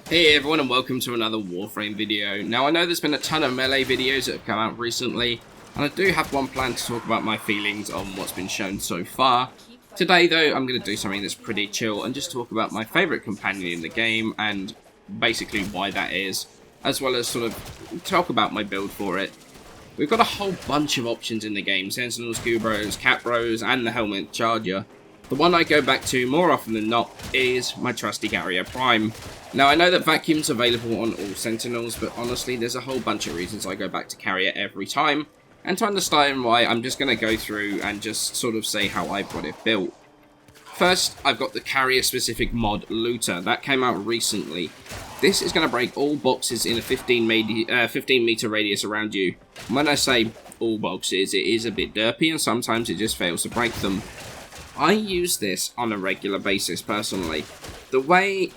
Hey everyone and welcome to another Warframe video. Now I know there's been a ton of melee videos that have come out recently, and I do have one planned to talk about my feelings on what's been shown so far. Today though, I'm going to do something that's pretty chill and just talk about my favourite companion in the game and basically why that is, as well as sort of talk about my build for it. We've got a whole bunch of options in the game: Sentinels, Gubros, Capros, and the Helmet Charger. The one I go back to more often than not is my trusty Carrier Prime. Now I know that Vacuum's available on all Sentinels, but honestly there's a whole bunch of reasons I go back to Carrier every time, and to understand why I'm just going to go through and just sort of say how I've got it built. First, I've got the Carrier specific mod Looter, that came out recently. This is going to break all boxes in a 15 meter radius around you. When I say all boxes, it is a bit derpy and sometimes it just fails to break them. I use this on a regular basis personally. The way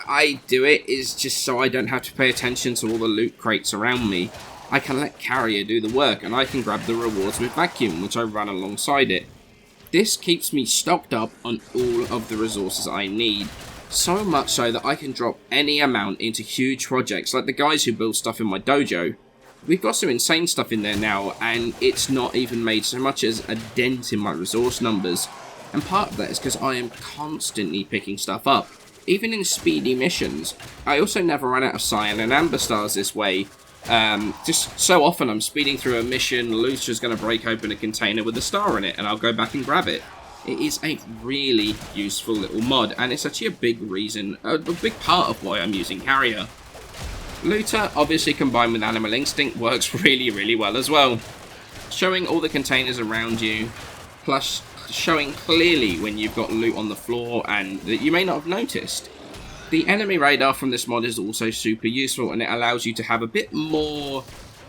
I do it is just so I don't have to pay attention to all the loot crates around me. I can let Carrier do the work and I can grab the rewards with Vacuum, which I run alongside it. This keeps me stocked up on all of the resources I need, so much so that I can drop any amount into huge projects like the guys who build stuff in my dojo. We've got some insane stuff in there now, and it's not even made so much as a dent in my resource numbers. And part of that is because I am constantly picking stuff up, even in speedy missions. I also never run out of Cyan and Amber Stars this way. Just so often I'm speeding through a mission, Looter's going to break open a container with a star in it, and I'll go back and grab it. It is a really useful little mod, and it's actually a big reason, a big part of why I'm using Carrier. Looter, obviously combined with Animal Instinct, works really well as well. Showing all the containers around you, plus showing clearly when you've got loot on the floor and that you may not have noticed. The enemy radar from this mod is also super useful, and it allows you to have a bit more,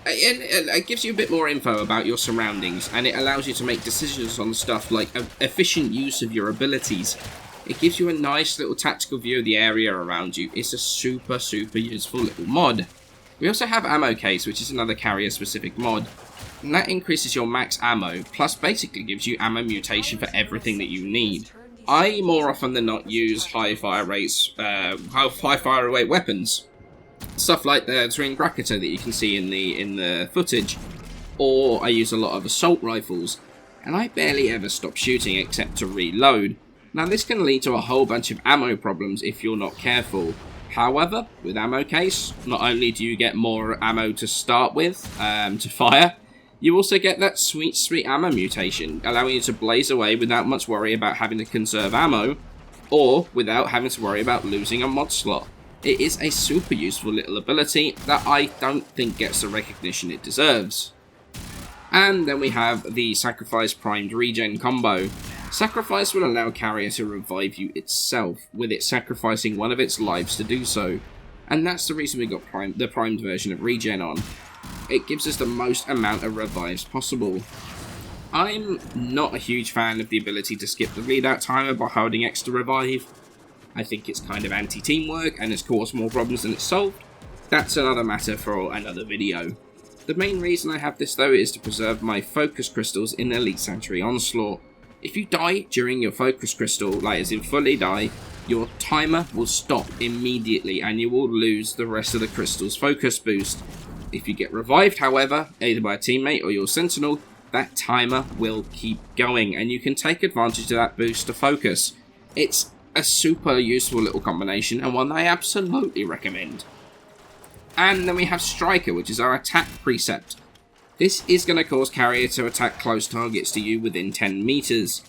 it gives you a bit more info about your surroundings, and it allows you to make decisions on stuff like efficient use of your abilities. It gives you a nice little tactical view of the area around you. It's a super useful little mod. We also have Ammo Case, which is another Carrier specific mod. And that increases your max ammo, plus basically gives you ammo mutation for everything that you need. I more often than not use high fire rate weapons, stuff like the Twin Bracketer that you can see in the footage, or I use a lot of assault rifles, and I barely ever stop shooting except to reload. Now this can lead to a whole bunch of ammo problems if you're not careful. However, with Ammo Case, not only do you get more ammo to start with to fire, you also get that sweet ammo mutation, allowing you to blaze away without much worry about having to conserve ammo, or without having to worry about losing a mod slot. It is a super useful little ability that I don't think gets the recognition it deserves. And then we have the Sacrifice Primed Regen combo. Sacrifice will allow Carrier to revive you itself, with it sacrificing one of its lives to do so. And that's the reason we got the primed version of Regen on. It gives us the most amount of revives possible. I'm not a huge fan of the ability to skip the readout timer by holding X to revive. I think it's kind of anti-teamwork and has caused more problems than it's solved. That's another matter for another video. The main reason I have this though is to preserve my focus crystals in Elite Sanctuary Onslaught. If you die during your focus crystal, like as in fully die, your timer will stop immediately and you will lose the rest of the crystal's focus boost. If you get revived, however, either by a teammate or your sentinel, that timer will keep going and you can take advantage of that boost to focus. It's a super useful little combination and one that I absolutely recommend. And then we have Striker, which is our attack precept. This is going to cause Carrier to attack close targets to you within 10 meters.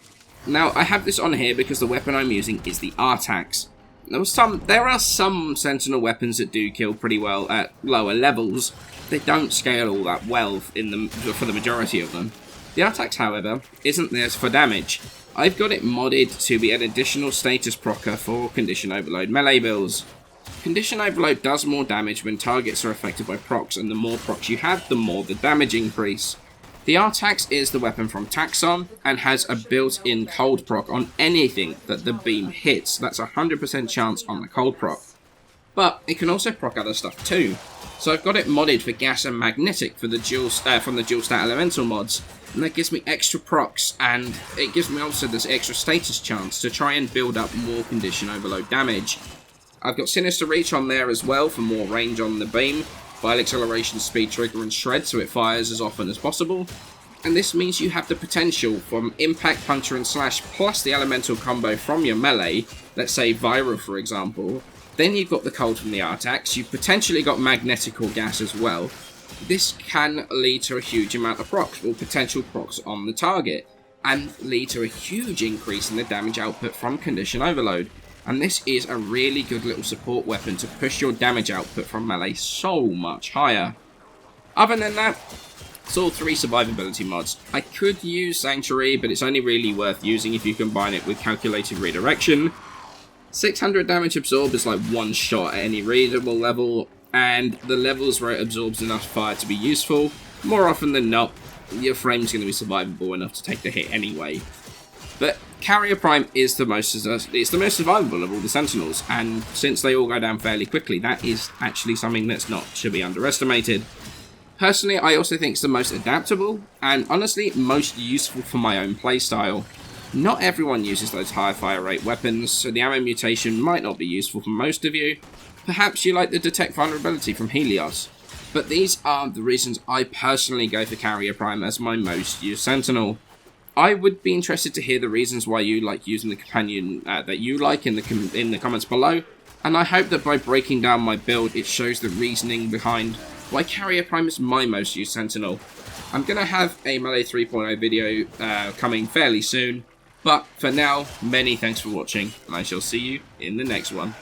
Now, I have this on here because the weapon I'm using is the Artax. There are some Sentinel weapons that do kill pretty well at lower levels. They don't scale all that well for the majority of them. The Artax, however, isn't there for damage. I've got it modded to be an additional status procer for Condition Overload melee builds. Condition Overload does more damage when targets are affected by procs, and the more procs you have, the more the damage increase. The Artax is the weapon from Taxon, and has a built-in cold proc on anything that the beam hits. That's a 100% chance on the cold proc. But it can also proc other stuff too. So I've got it modded for gas and magnetic for the from the dual stat elemental mods, and that gives me extra procs, and it gives me also this extra status chance to try and build up more Condition Overload damage. I've got Sinister Reach on there as well for more range on the beam, Vile Acceleration, Speed Trigger and Shred so it fires as often as possible. And this means you have the potential from Impact, Puncture and Slash plus the elemental combo from your melee, let's say Viral for example. Then you've got the Cold from the Artax, you've potentially got Magnetic or Gas as well. This can lead to a huge amount of procs, or potential procs on the target, and lead to a huge increase in the damage output from Condition Overload. And this is a really good little support weapon to push your damage output from melee so much higher. Other than that, it's all 3 survivability mods. I could use Sanctuary, but it's only really worth using if you combine it with Calculated Redirection. 600 damage absorb is like one shot at any readable level, and the levels where it absorbs enough fire to be useful, more often than not, your frame's going to be survivable enough to take the hit anyway. But Carrier Prime is the most survivable of all the Sentinels, and since they all go down fairly quickly, that is actually something that's not should be underestimated. Personally, I also think it's the most adaptable, and honestly, most useful for my own playstyle. Not everyone uses those high fire rate weapons, so the ammo mutation might not be useful for most of you. Perhaps you like the Detect Vulnerability from Helios. But these are the reasons I personally go for Carrier Prime as my most used Sentinel. I would be interested to hear the reasons why you like using the companion that you like in the comments below, and I hope that by breaking down my build it shows the reasoning behind why Carrier Prime is my most used Sentinel. I'm going to have a Melee 3.0 video coming fairly soon, but for now, many thanks for watching, and I shall see you in the next one.